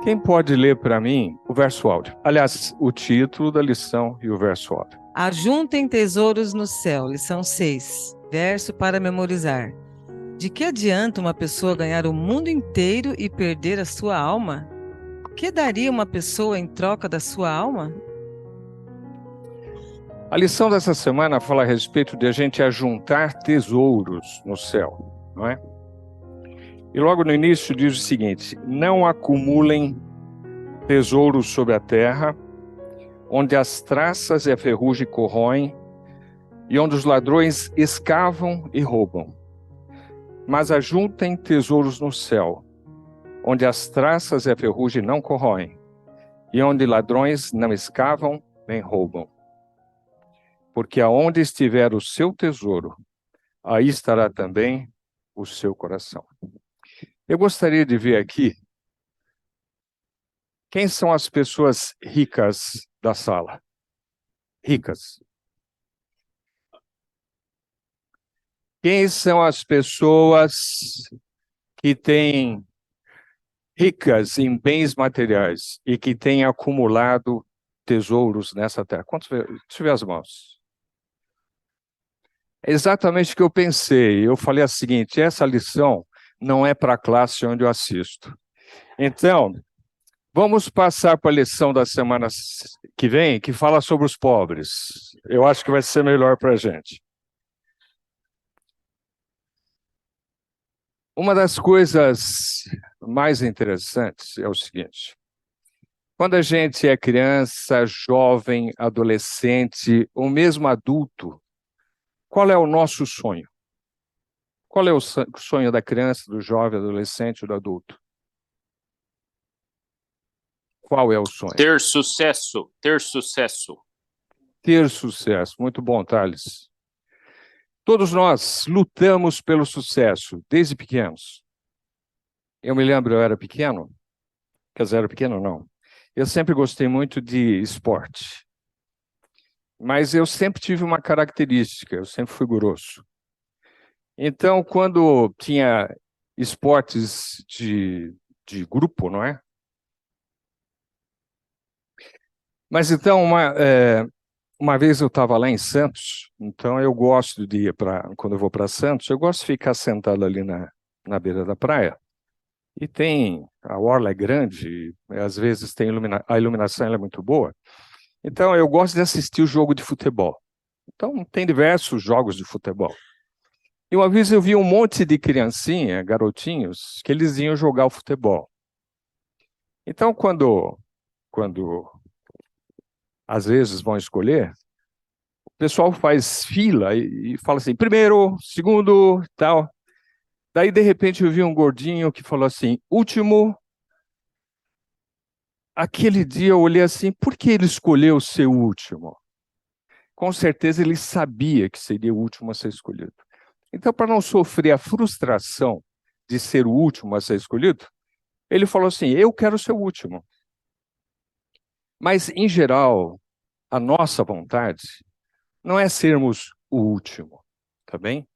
Quem pode ler para mim o verso áudio? Aliás, o título da lição e o verso áudio. Ajuntem tesouros no céu, lição 6, verso para memorizar. De que adianta uma pessoa ganhar o mundo inteiro e perder a sua alma? O que daria uma pessoa em troca da sua alma? A lição dessa semana fala a respeito de a gente ajuntar tesouros no céu, não é? E logo no início diz o seguinte: não acumulem tesouros sobre a terra, onde as traças e a ferrugem corroem, e onde os ladrões escavam e roubam. Mas ajuntem tesouros no céu, onde as traças e a ferrugem não corroem, e onde ladrões não escavam nem roubam. Porque aonde estiver o seu tesouro, aí estará também o seu coração. Eu gostaria de ver aqui quem são as pessoas ricas da sala. Ricas. Quem são as pessoas que têm ricas em bens materiais e que têm acumulado tesouros nessa terra? Quantos? Deixa eu ver as mãos. É exatamente o que eu pensei. Eu falei a seguinte: essa lição não é para a classe onde eu assisto. Então, vamos passar para a lição da semana que vem, que fala sobre os pobres. Eu acho que vai ser melhor para a gente. Uma das coisas mais interessantes é o seguinte: quando a gente é criança, jovem, adolescente ou mesmo adulto, qual é o nosso sonho? Qual é o sonho da criança, do jovem, adolescente ou do adulto? Qual é o sonho? Ter sucesso, ter sucesso. Ter sucesso. Muito bom, Thales. Todos nós lutamos pelo sucesso, desde pequenos. Eu me lembro, eu era pequeno, quer dizer, era pequeno não. Eu sempre gostei muito de esporte. Mas eu sempre tive uma característica, eu sempre fui grosso. Então, quando tinha esportes de grupo, não é? Mas então, uma vez eu estava lá em Santos, então eu gosto de ir quando eu vou para Santos, eu gosto de ficar sentado ali na beira da praia. E a orla é grande, às vezes a iluminação ela é muito boa. Então eu gosto de assistir o jogo de futebol. Então tem diversos jogos de futebol. E uma vez eu vi um monte de criancinha, garotinhos, que eles iam jogar o futebol. Então quando às vezes vão escolher, o pessoal faz fila e fala assim, primeiro, segundo, tal. Daí, de repente, eu vi um gordinho que falou assim, último. Aquele dia eu olhei assim, por que ele escolheu ser o último? Com certeza ele sabia que seria o último a ser escolhido. Então, para não sofrer a frustração de ser o último a ser escolhido, ele falou assim, eu quero ser o último. Mas, em geral, a nossa vontade não é sermos o último, tá bem?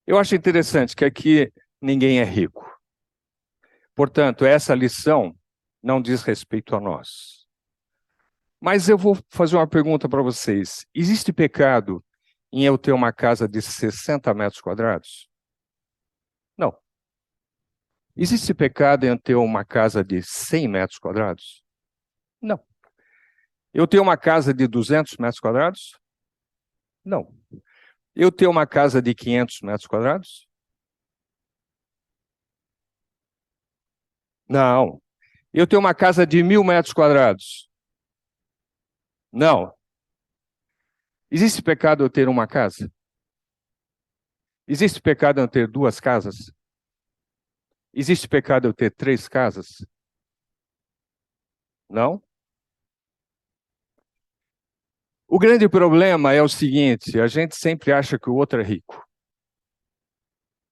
Eu acho interessante que aqui ninguém é rico. Portanto, essa lição não diz respeito a nós. Mas eu vou fazer uma pergunta para vocês. Existe pecado em eu ter uma casa de 60 metros quadrados? Não. Existe pecado em eu ter uma casa de 100 metros quadrados? Não. Eu ter uma casa de 200 metros quadrados? Não. Eu ter uma casa de 500 metros quadrados? Não. Eu ter uma casa de 1.000 metros quadrados? Não. Existe pecado eu ter uma casa? Existe pecado eu ter duas casas? Existe pecado eu ter 3 casas? Não? O grande problema é o seguinte, a gente sempre acha que o outro é rico.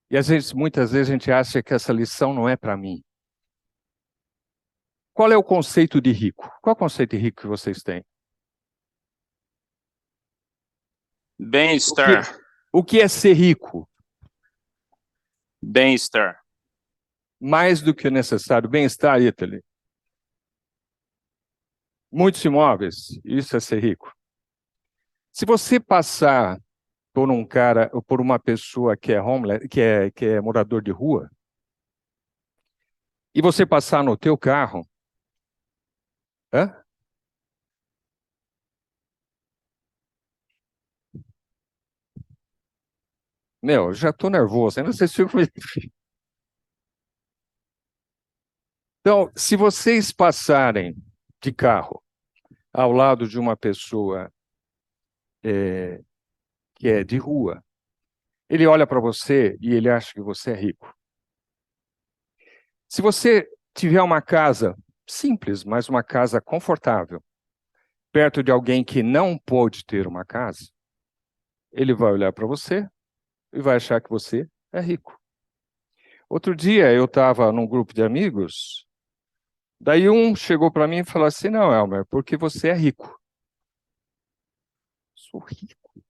E muitas vezes a gente acha que essa lição não é para mim. Qual é o conceito de rico? Qual é o conceito de rico que vocês têm? Bem-estar, O que é ser rico? bem-estar. mais do que necessário. Bem-estar, Italy. Muitos imóveis, isso é ser rico. Se você passar por um cara, ou por uma pessoa que é homeless, que é morador de rua, e você passar no teu carro, hã? Meu, já estou nervoso, ainda vocês ficam... Então, se vocês passarem de carro ao lado de uma pessoa que é de rua, ele olha para você e ele acha que você é rico. Se você tiver uma casa simples, mas uma casa confortável, perto de alguém que não pode ter uma casa, ele vai olhar para você e vai achar que você é rico. Outro dia eu estava num grupo de amigos, daí um chegou para mim e falou assim: não, Elmer, porque você é rico. Sou rico.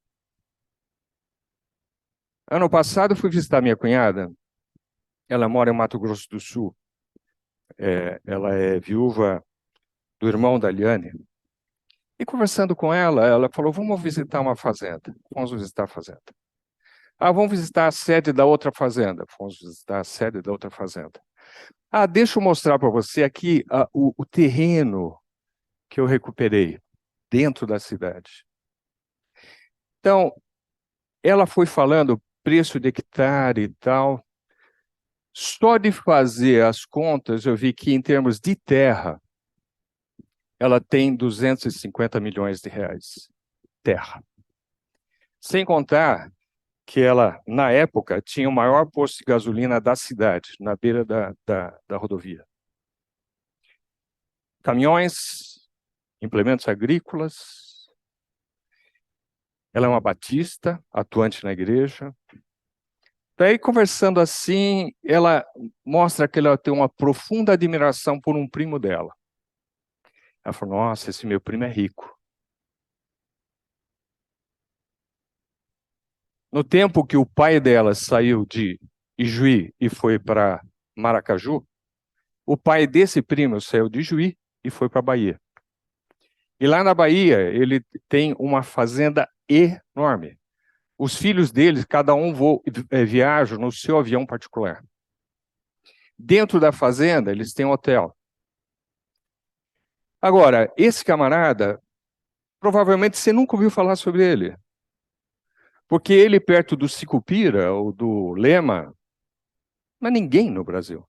Ano passado eu fui visitar minha cunhada, ela mora em Mato Grosso do Sul, ela é viúva do irmão da Liane. E conversando com ela, ela falou: vamos visitar uma fazenda. Vamos visitar a fazenda. Ah, vamos visitar a sede da outra fazenda. Vamos visitar a sede da outra fazenda. Ah, deixa eu mostrar para você aqui o terreno que eu recuperei dentro da cidade. Então, ela foi falando preço de hectare e tal. Só de fazer as contas, eu vi que em termos de terra, ela tem 250 milhões de reais. Terra. Sem contar que ela, na época, tinha o maior posto de gasolina da cidade, na beira da rodovia. Caminhões, implementos agrícolas. Ela é uma batista, atuante na igreja. Daí, conversando assim, ela mostra que ela tem uma profunda admiração por um primo dela. Ela falou: nossa, esse meu primo é rico. No tempo que o pai dela saiu de Ijuí e foi para Maracaju, o pai desse primo saiu de Ijuí e foi para a Bahia. E lá na Bahia, ele tem uma fazenda enorme. Os filhos deles, cada um viaja no seu avião particular. Dentro da fazenda, eles têm um hotel. Agora, esse camarada, provavelmente você nunca ouviu falar sobre ele. Porque ele, perto do Sicupira ou do Lema, não é ninguém no Brasil.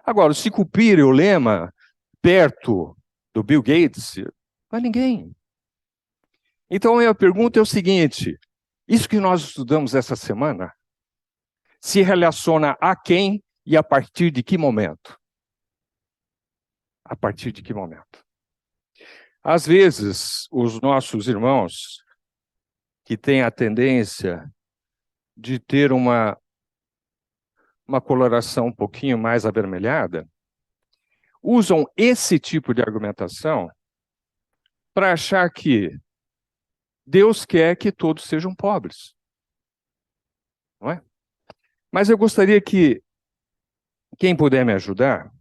Agora, o Sicupira e o Lema, perto do Bill Gates, não é ninguém. Então, a minha pergunta é o seguinte: isso que nós estudamos essa semana se relaciona a quem e a partir de que momento? A partir de que momento? Às vezes, os nossos irmãos, que têm a tendência de ter uma coloração um pouquinho mais avermelhada, usam esse tipo de argumentação para achar que Deus quer que todos sejam pobres. Não é? Mas eu gostaria que quem puder me ajudar,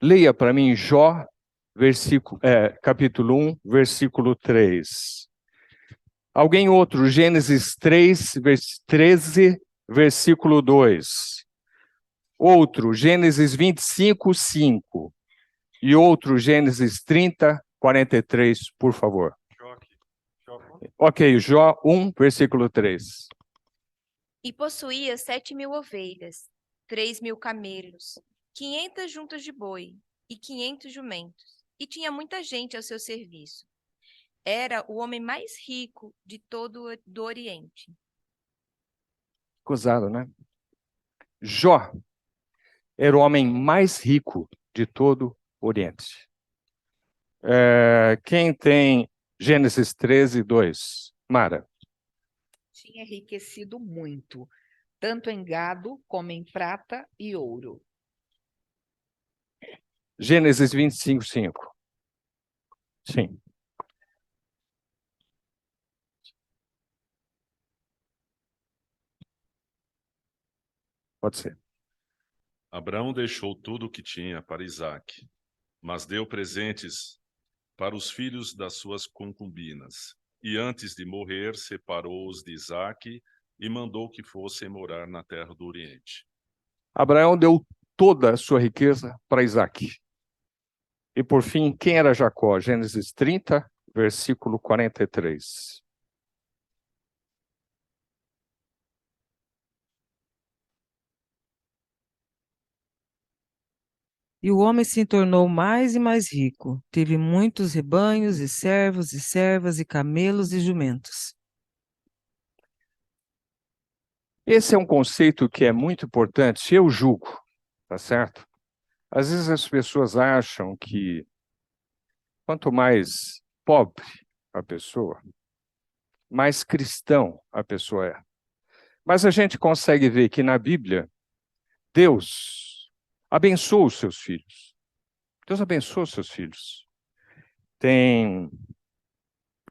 leia para mim Jó, capítulo 1, versículo 3. Alguém outro, Gênesis 3, 13, versículo 2. Outro, Gênesis 25, 5. E outro, Gênesis 30, 43, por favor. Ok, Jó 1, versículo 3. E possuía 7.000 ovelhas, 3.000 camelos, 500 juntas de boi e 500 jumentos, e tinha muita gente ao seu serviço. Era o homem mais rico de todo do Oriente. Gozado, né? Jó era o homem mais rico de todo o Oriente. Quem tem Gênesis 13, 2? Mara. Tinha enriquecido muito, tanto em gado como em prata e ouro. Gênesis 25, 5. Sim. Pode ser. Abraão deixou tudo o que tinha para Isaque, mas deu presentes para os filhos das suas concubinas. E antes de morrer, separou-os de Isaque e mandou que fossem morar na terra do Oriente. Abraão deu toda a sua riqueza para Isaque. E por fim, quem era Jacó? Gênesis 30, versículo 43. E o homem se tornou mais e mais rico. Teve muitos rebanhos e servos e servas e camelos e jumentos. Esse é um conceito que é muito importante, eu julgo, tá certo? Às vezes as pessoas acham que quanto mais pobre a pessoa, mais cristão a pessoa é. Mas a gente consegue ver que na Bíblia, Deus abençoa os seus filhos. Deus abençoa os seus filhos. Tem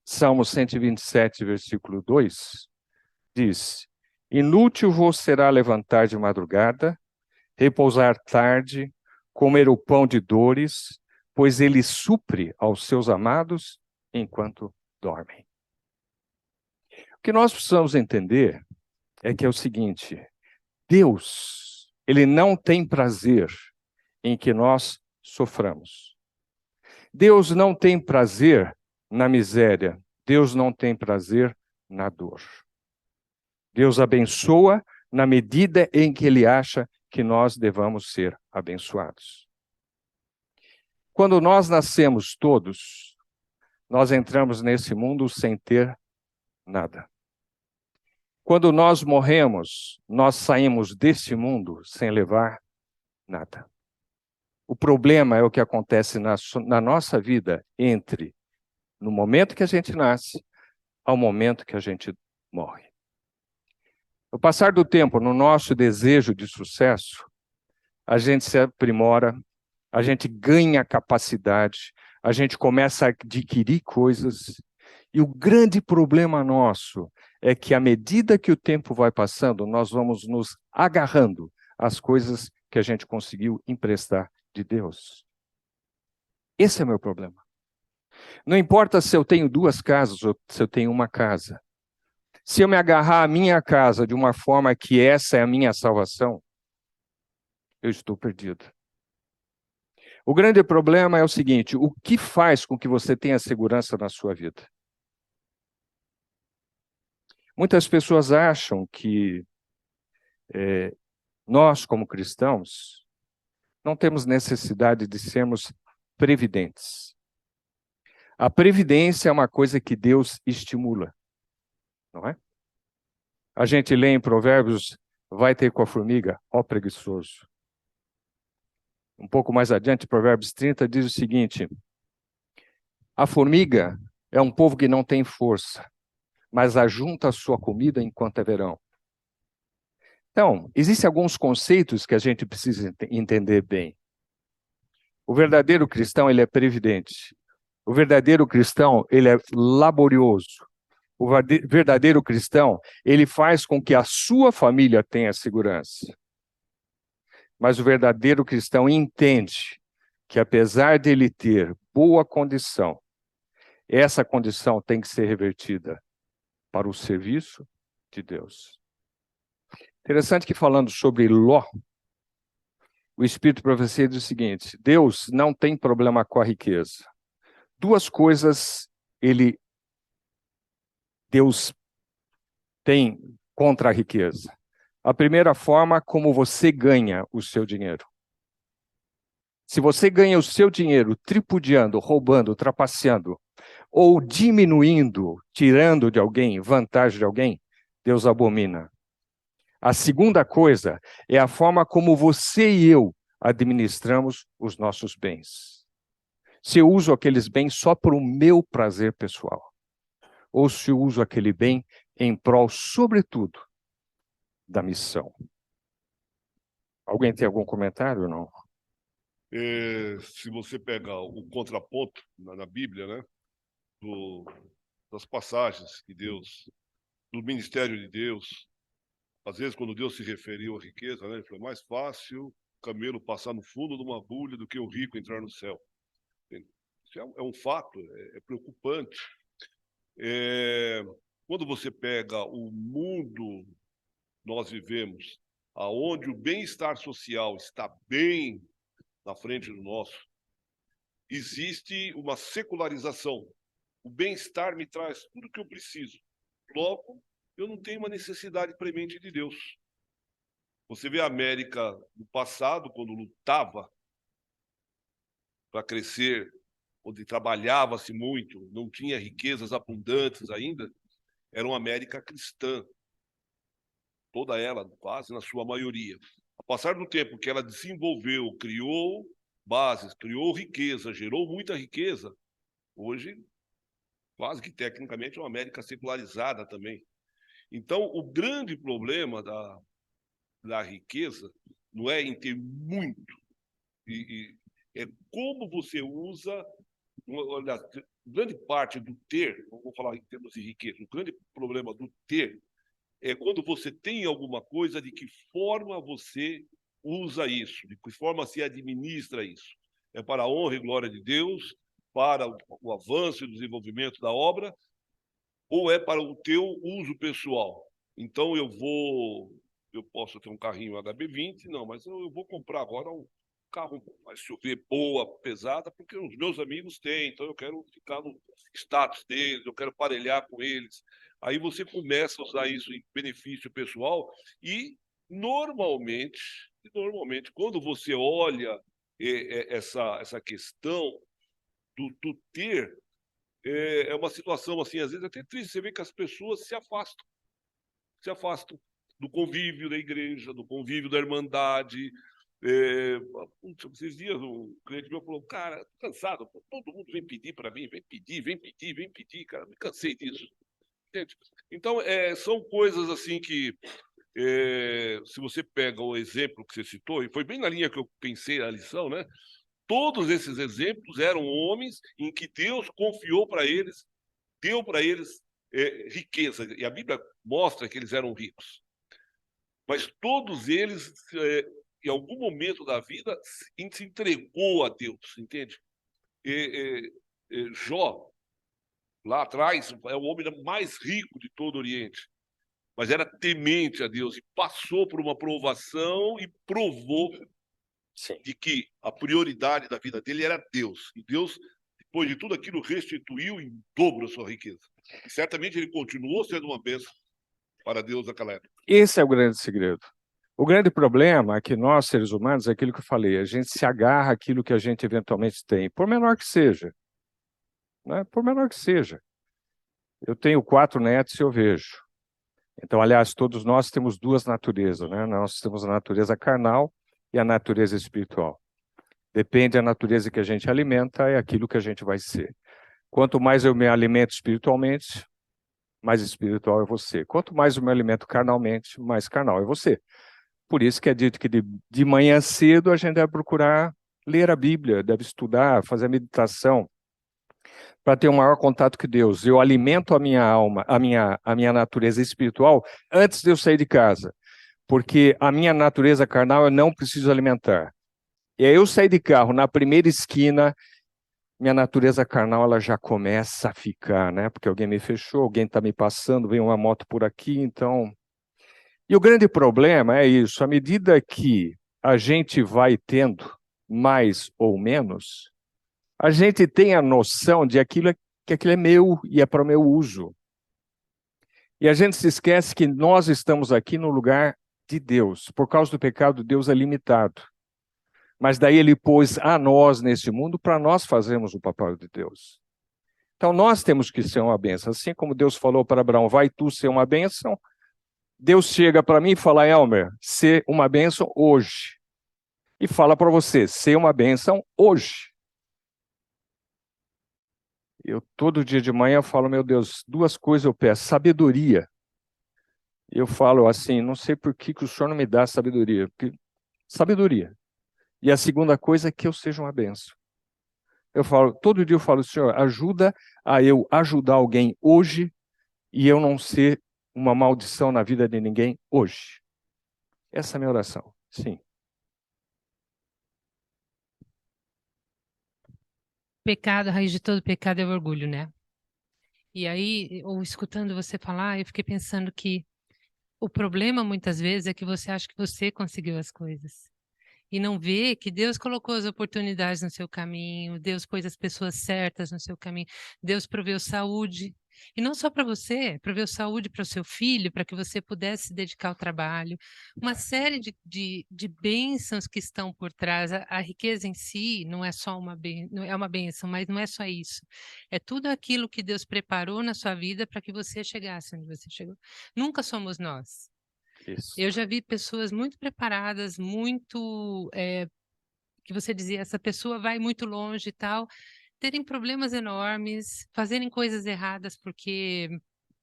Salmo 127, versículo 2, diz: Inútil vos será levantar de madrugada, repousar tarde, comer o pão de dores, pois ele supre aos seus amados enquanto dormem. O que nós precisamos entender é que é o seguinte: Deus, ele não tem prazer em que nós soframos. Deus não tem prazer na miséria. Deus não tem prazer na dor. Deus abençoa na medida em que ele acha que nós devamos ser abençoados. Quando nós nascemos todos, nós entramos nesse mundo sem ter nada. Quando nós morremos, nós saímos desse mundo sem levar nada. O problema é o que acontece na nossa vida entre no momento que a gente nasce ao momento que a gente morre. No passar do tempo, no nosso desejo de sucesso, a gente se aprimora, a gente ganha capacidade, a gente começa a adquirir coisas, e o grande problema nosso é que à medida que o tempo vai passando, nós vamos nos agarrando às coisas que a gente conseguiu emprestar de Deus. Esse é o meu problema. Não importa se eu tenho 2 casas ou se eu tenho uma casa. Se eu me agarrar à minha casa de uma forma que essa é a minha salvação, eu estou perdido. O grande problema é o seguinte: o que faz com que você tenha segurança na sua vida? Muitas pessoas acham que nós, como cristãos, não temos necessidade de sermos previdentes. A previdência é uma coisa que Deus estimula, não é? A gente lê em Provérbios: vai ter com a formiga, ó preguiçoso. Um pouco mais adiante, Provérbios 30 diz o seguinte: a formiga é um povo que não tem força, mas ajunta a sua comida enquanto é verão. Então, existem alguns conceitos que a gente precisa entender bem. O verdadeiro cristão, ele é previdente. O verdadeiro cristão, ele é laborioso. O verdadeiro cristão, ele faz com que a sua família tenha segurança. Mas o verdadeiro cristão entende que, apesar de ele ter boa condição, essa condição tem que ser revertida para o serviço de Deus. Interessante que, falando sobre Ló, o Espírito de Profecia diz o seguinte: Deus não tem problema com a riqueza. 2 coisas Deus tem contra a riqueza. A primeira forma, como você ganha o seu dinheiro. Se você ganha o seu dinheiro tripudiando, roubando, trapaceando, ou diminuindo, tirando de alguém, vantagem de alguém, Deus abomina. A segunda coisa é a forma como você e eu administramos os nossos bens. Se eu uso aqueles bens só para o meu prazer pessoal, ou se eu uso aquele bem em prol, sobretudo, da missão. Alguém tem algum comentário ou não? Se você pegar o contraponto na Bíblia, né, das passagens que Deus, do ministério de Deus, Às vezes, quando Deus se referiu à riqueza, né, ele falou, mais fácil o camelo passar no fundo de uma agulha do que o rico entrar no céu. Isso é um fato, é preocupante. Quando você pega o mundo nós vivemos, aonde o bem-estar social está bem na frente do nosso, existe uma secularização. O bem-estar me traz tudo o que eu preciso. Logo, eu não tenho uma necessidade premente de Deus. Você vê a América no passado, quando lutava para crescer, onde trabalhava-se muito, não tinha riquezas abundantes ainda, era uma América cristã. Toda ela, quase na sua maioria. A passar do tempo que ela desenvolveu, criou bases, criou riqueza, gerou muita riqueza, hoje, quase que tecnicamente, é uma América secularizada também. Então, o grande problema da riqueza não é em ter muito, é como você usa. Olha, grande parte do ter, vou falar em termos de riqueza, o grande problema do ter é quando você tem alguma coisa, de que forma você usa isso, de que forma se administra isso. É para a honra e glória de Deus, para o avanço e desenvolvimento da obra, ou é para o teu uso pessoal? Então, eu posso ter um carrinho HB20, não, mas eu vou comprar agora um carro mais SUV boa, pesada, porque os meus amigos têm, então eu quero ficar no status deles, eu quero parelhar com eles. Aí você começa a usar isso em benefício pessoal e, normalmente, quando você olha essa questão do ter, é uma situação, assim, às vezes até triste. Você vê que as pessoas se afastam do convívio da igreja, do convívio da irmandade. Esses dias um cliente meu falou, cara, tô cansado, todo mundo vem pedir para mim, vem pedir, cara, me cansei disso. Entende? Então, são coisas assim que, se você pega o exemplo que você citou, e foi bem na linha que eu pensei a lição, né? Todos esses exemplos eram homens em que Deus confiou para eles, deu para eles riqueza, e a Bíblia mostra que eles eram ricos. Mas todos eles, em algum momento da vida, se entregou a Deus, entende? Jó, lá atrás, é o homem mais rico de todo o Oriente, mas era temente a Deus e passou por uma provação e provou de que a prioridade da vida dele era Deus. E Deus, depois de tudo aquilo, restituiu em dobro a sua riqueza. E certamente ele continuou sendo uma bênção para Deus naquela época. Esse é o grande segredo. O grande problema é que nós, seres humanos, é aquilo que eu falei, a gente se agarra àquilo que a gente eventualmente tem, por menor que seja. Né? Por menor que seja. Eu tenho 4 netos e eu vejo. Então, aliás, todos nós temos 2 naturezas, né? Nós temos a natureza carnal e a natureza espiritual. Depende da natureza que a gente alimenta, é aquilo que a gente vai ser. Quanto mais eu me alimento espiritualmente, mais espiritual eu vou ser. Quanto mais eu me alimento carnalmente, mais carnal eu vou ser. Por isso que é dito que de manhã cedo a gente deve procurar ler a Bíblia, deve estudar, fazer meditação, para ter um maior contato com Deus. Eu alimento a minha alma, a minha natureza espiritual antes de eu sair de casa, porque a minha natureza carnal eu não preciso alimentar. E aí eu sair de carro, na primeira esquina, minha natureza carnal ela já começa a ficar, né? Porque alguém me fechou, alguém está me passando, vem uma moto por aqui, então... E o grande problema é isso, à medida que a gente vai tendo mais ou menos, a gente tem a noção de que aquilo é meu e é para o meu uso. E a gente se esquece que nós estamos aqui no lugar de Deus. Por causa do pecado, Deus é limitado. Mas daí ele pôs a nós nesse mundo para nós fazermos o papel de Deus. Então nós temos que ser uma bênção. Assim como Deus falou para Abraão, vai tu ser uma bênção, Deus chega para mim e fala, Elmer, ser uma bênção hoje. E fala para você, ser uma bênção hoje. Eu todo dia de manhã falo, meu Deus, 2 coisas eu peço, sabedoria. Eu falo assim, não sei por que o Senhor não me dá sabedoria. Sabedoria. E a segunda coisa é que eu seja uma bênção. Eu falo, todo dia eu falo, Senhor, ajuda a eu ajudar alguém hoje e eu não ser uma maldição na vida de ninguém hoje. Essa é a minha oração, sim. Pecado, a raiz de todo pecado é o orgulho, né? E aí, ou escutando você falar, eu fiquei pensando que o problema muitas vezes é que você acha que você conseguiu as coisas. E não vê que Deus colocou as oportunidades no seu caminho, Deus pôs as pessoas certas no seu caminho, Deus proveu saúde. E não só para você, proveu saúde para o seu filho, para que você pudesse se dedicar ao trabalho. Uma série de bênçãos que estão por trás. A riqueza em si não é só não é uma bênção, mas não é só isso. É tudo aquilo que Deus preparou na sua vida para que você chegasse onde você chegou. Nunca somos nós. Isso. Eu já vi pessoas muito preparadas, que você dizia, essa pessoa vai muito longe e tal, terem problemas enormes, fazerem coisas erradas porque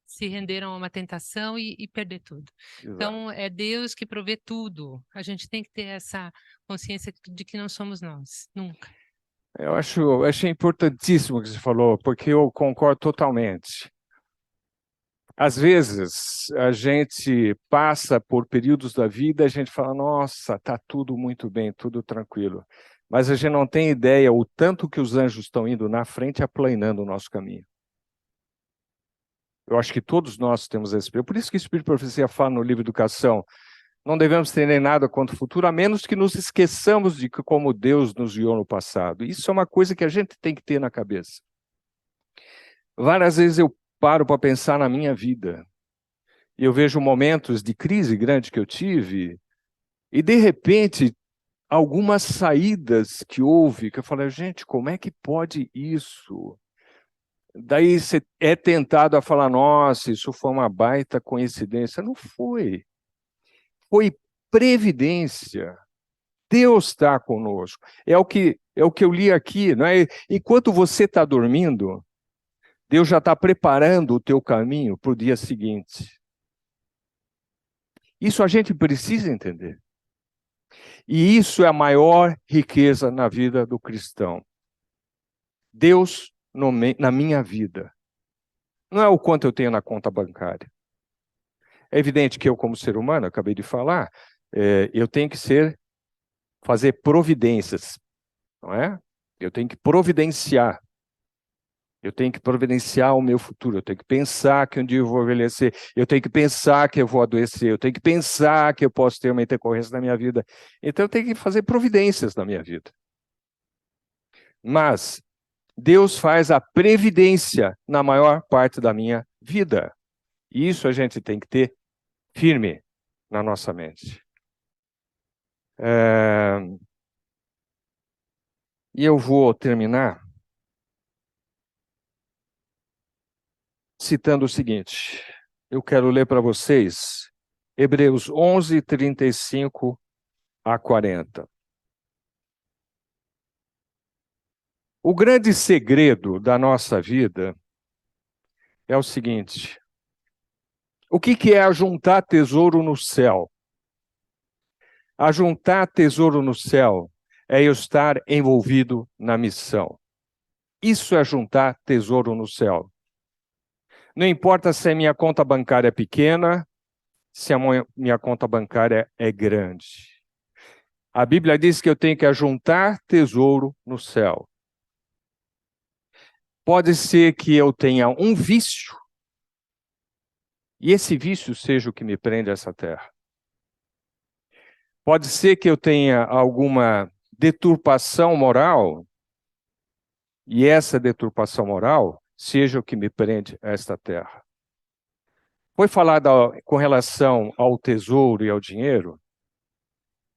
se renderam a uma tentação e perder tudo. Exato. Então, é Deus que provê tudo. A gente tem que ter essa consciência de que não somos nós, nunca. Eu achei importantíssimo o que você falou, porque eu concordo totalmente. Às vezes, a gente passa por períodos da vida, a gente fala, nossa, está tudo muito bem, tudo tranquilo. Mas a gente não tem ideia o tanto que os anjos estão indo na frente, aplanando o nosso caminho. Eu acho que todos nós temos esse espírito. Por isso que o Espírito de Profecia fala no livro Educação, não devemos ter nem nada quanto o futuro, a menos que nos esqueçamos de que como Deus nos guiou no passado. Isso é uma coisa que a gente tem que ter na cabeça. Várias vezes eu paro para pensar na minha vida. E eu vejo momentos de crise grande que eu tive, e de repente, algumas saídas que houve, que eu falei, gente, como é que pode isso? Daí você é tentado a falar, nossa, isso foi uma baita coincidência. Não foi. Foi previdência. Deus está conosco. É o que eu li aqui, não é? Enquanto você está dormindo, Deus já está preparando o teu caminho para o dia seguinte. Isso a gente precisa entender. E isso é a maior riqueza na vida do cristão. Deus na minha vida. Não é o quanto eu tenho na conta bancária. É evidente que eu, como ser humano, acabei de falar, eu tenho que fazer providências, não é? Eu tenho que providenciar. Eu tenho que providenciar o meu futuro, eu tenho que pensar que um dia eu vou envelhecer, eu tenho que pensar que eu vou adoecer, eu tenho que pensar que eu posso ter uma intercorrência na minha vida. Então eu tenho que fazer providências na minha vida. Mas Deus faz a previdência na maior parte da minha vida. E isso a gente tem que ter firme na nossa mente. E eu vou terminar citando o seguinte. Eu quero ler para vocês Hebreus 11, 35 a 40. O grande segredo da nossa vida é o seguinte: o que é ajuntar tesouro no céu? Ajuntar tesouro no céu é eu estar envolvido na missão. Isso é juntar tesouro no céu. Não importa se a minha conta bancária é pequena, se a minha conta bancária é grande. A Bíblia diz que eu tenho que ajuntar tesouro no céu. Pode ser que eu tenha um vício, e esse vício seja o que me prende a essa terra. Pode ser que eu tenha alguma deturpação moral, e essa deturpação moral seja o que me prende a esta terra. Foi falado com relação ao tesouro e ao dinheiro,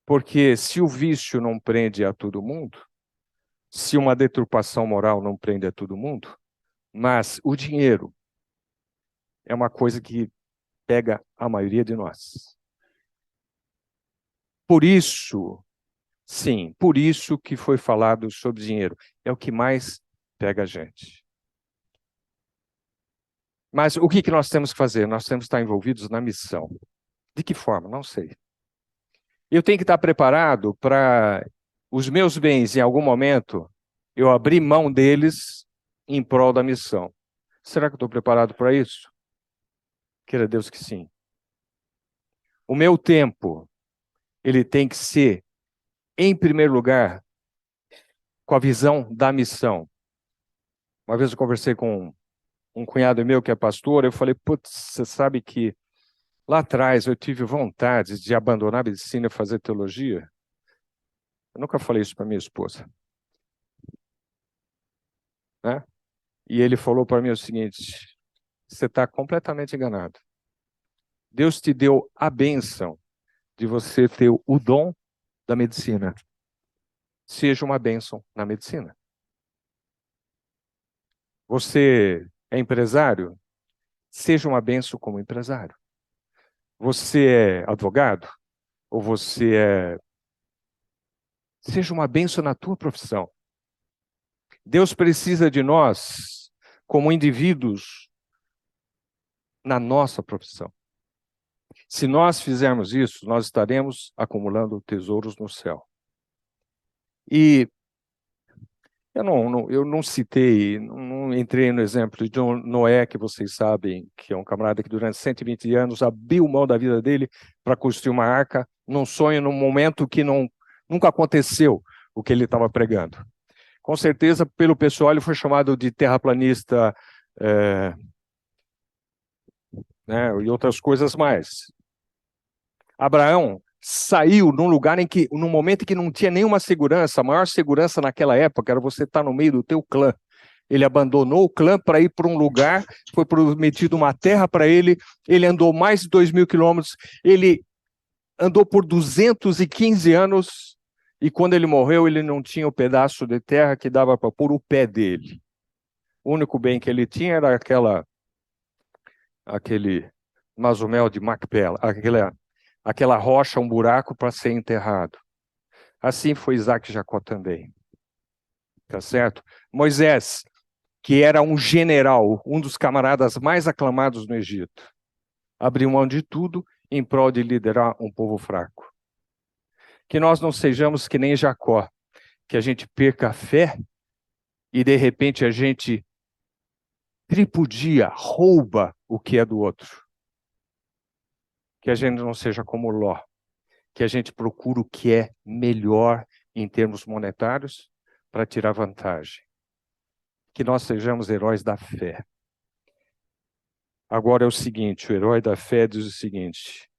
porque se o vício não prende a todo mundo, se uma deturpação moral não prende a todo mundo, mas o dinheiro é uma coisa que pega a maioria de nós. Por isso, sim, por isso que foi falado sobre dinheiro. É o que mais pega a gente. Mas o que nós temos que fazer? Nós temos que estar envolvidos na missão. De que forma? Não sei. Eu tenho que estar preparado para os meus bens, em algum momento, eu abrir mão deles em prol da missão. Será que eu estou preparado para isso? Queira Deus que sim. O meu tempo, ele tem que ser, em primeiro lugar, com a visão da missão. Uma vez eu conversei com um cunhado meu que é pastor, eu falei, putz, você sabe que lá atrás eu tive vontade de abandonar a medicina e fazer teologia? Eu nunca falei isso para minha esposa. Né? E ele falou para mim o seguinte, você está completamente enganado. Deus te deu a bênção de você ter o dom da medicina. Seja uma bênção na medicina. Você é empresário? Seja uma bênção como empresário. Você é advogado? Ou você é... Seja uma bênção na tua profissão. Deus precisa de nós como indivíduos na nossa profissão. Se nós fizermos isso, nós estaremos acumulando tesouros no céu. E eu não citei, não entrei no exemplo de Noé, que vocês sabem, que é um camarada que durante 120 anos abriu mão da vida dele para construir uma arca, num sonho, num momento que nunca aconteceu o que ele estava pregando. Com certeza, pelo pessoal, ele foi chamado de terraplanista, né, e outras coisas mais. Abraão saiu num lugar num momento em que não tinha nenhuma segurança. A maior segurança naquela época era você estar no meio do teu clã. Ele abandonou o clã para ir para um lugar, foi prometido uma terra para ele, ele andou mais de 2.000 quilômetros, ele andou por 215 anos, e quando ele morreu, ele não tinha o pedaço de terra que dava para pôr o pé dele. O único bem que ele tinha era aquele mazumel de Macpela, aquela rocha, um buraco para ser enterrado. Assim foi Isaac e Jacó também. Tá certo? Moisés, que era um general, um dos camaradas mais aclamados no Egito, abriu mão de tudo em prol de liderar um povo fraco. Que nós não sejamos que nem Jacó, que a gente perca a fé e de repente a gente tripudia, rouba o que é do outro. Que a gente não seja como Ló, que a gente procure o que é melhor em termos monetários para tirar vantagem. Que nós sejamos heróis da fé. Agora é o seguinte, o herói da fé diz o seguinte,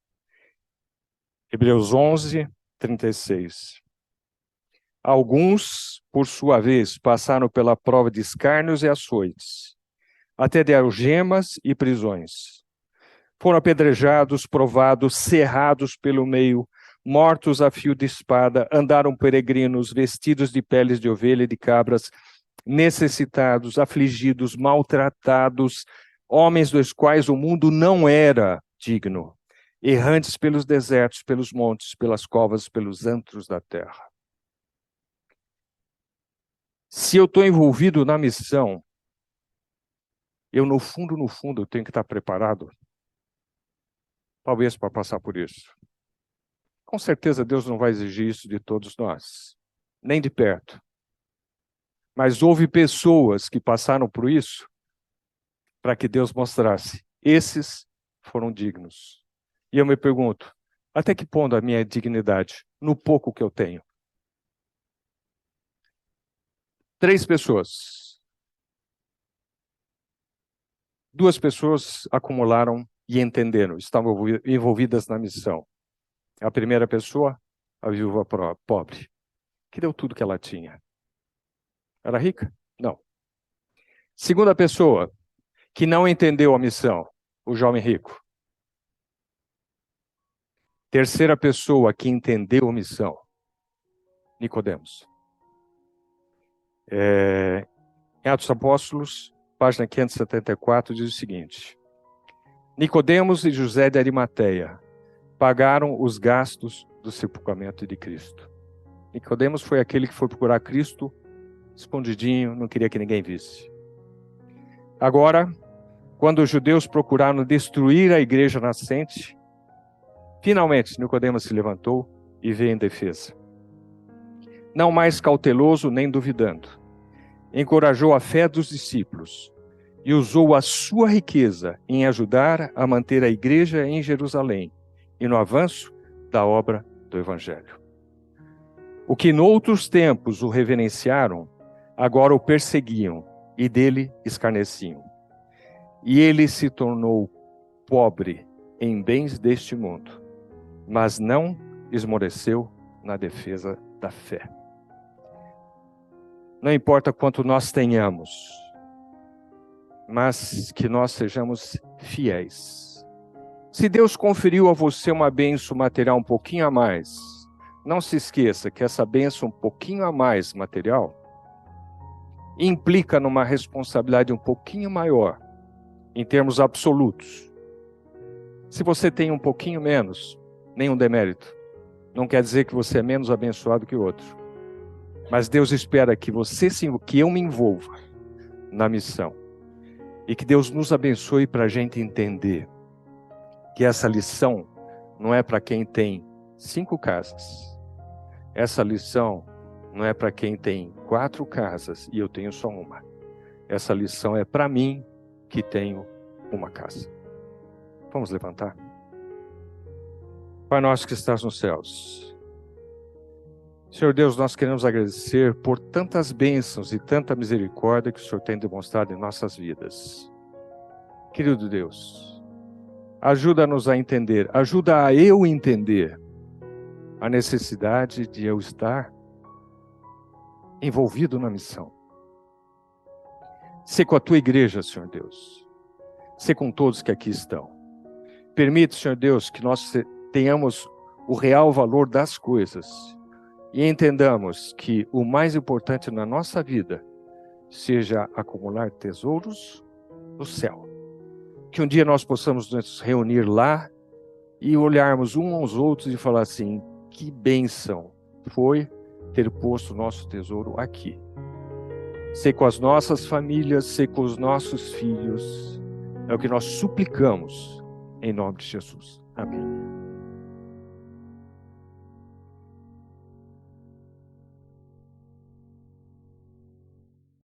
Hebreus 11, 36. Alguns, por sua vez, passaram pela prova de escárnios e açoites, até de algemas e prisões. Foram apedrejados, provados, cerrados pelo meio, mortos a fio de espada, andaram peregrinos, vestidos de peles de ovelha e de cabras, necessitados, afligidos, maltratados, homens dos quais o mundo não era digno, errantes pelos desertos, pelos montes, pelas covas, pelos antros da terra. Se eu estou envolvido na missão, eu no fundo, eu tenho que estar preparado, talvez para passar por isso. Com certeza Deus não vai exigir isso de todos nós, nem de perto. Mas houve pessoas que passaram por isso para que Deus mostrasse, esses foram dignos. E eu me pergunto, até que ponto a minha dignidade, no pouco que eu tenho? 3 pessoas. 2 pessoas acumularam e entenderam, estavam envolvidas na missão. A primeira pessoa, a viúva pobre, que deu tudo que ela tinha. Era rica? Não. Segunda pessoa, que não entendeu a missão, o jovem rico. Terceira pessoa que entendeu a missão, Nicodemos. Em Atos dos Apóstolos, página 574, diz o seguinte: Nicodemos e José de Arimateia pagaram os gastos do sepultamento de Cristo. Nicodemos foi aquele que foi procurar Cristo escondidinho, não queria que ninguém visse. Agora, quando os judeus procuraram destruir a igreja nascente, finalmente Nicodemos se levantou e veio em defesa. Não mais cauteloso nem duvidando, encorajou a fé dos discípulos e usou a sua riqueza em ajudar a manter a igreja em Jerusalém e no avanço da obra do Evangelho. O que noutros tempos o reverenciaram, agora o perseguiam e dele escarneciam. E ele se tornou pobre em bens deste mundo, mas não esmoreceu na defesa da fé. Não importa quanto nós tenhamos, mas que nós sejamos fiéis. Se Deus conferiu a você uma bênção material um pouquinho a mais, não se esqueça que essa bênção um pouquinho a mais material implica numa responsabilidade um pouquinho maior, em termos absolutos. Se você tem um pouquinho menos, nenhum demérito. Não quer dizer que você é menos abençoado que o outro. Mas Deus espera que que eu me envolva na missão. E que Deus nos abençoe para a gente entender que essa lição não é para quem tem 5 casas. Essa lição não é para quem tem 4 casas e eu tenho só uma. Essa lição é para mim que tenho uma casa. Vamos levantar? Pai nosso que estás nos céus. Senhor Deus, nós queremos agradecer por tantas bênçãos e tanta misericórdia que o Senhor tem demonstrado em nossas vidas. Querido Deus, ajuda-nos a entender, ajuda a eu entender a necessidade de eu estar envolvido na missão. Ser com a tua igreja, Senhor Deus. Ser com todos que aqui estão. Permite, Senhor Deus, que nós tenhamos o real valor das coisas e entendamos que o mais importante na nossa vida seja acumular tesouros no céu. Que um dia nós possamos nos reunir lá e olharmos uns aos outros e falar assim, que bênção foi ter posto o nosso tesouro aqui. Ser com as nossas famílias, ser com os nossos filhos, é o que nós suplicamos em nome de Jesus. Amém.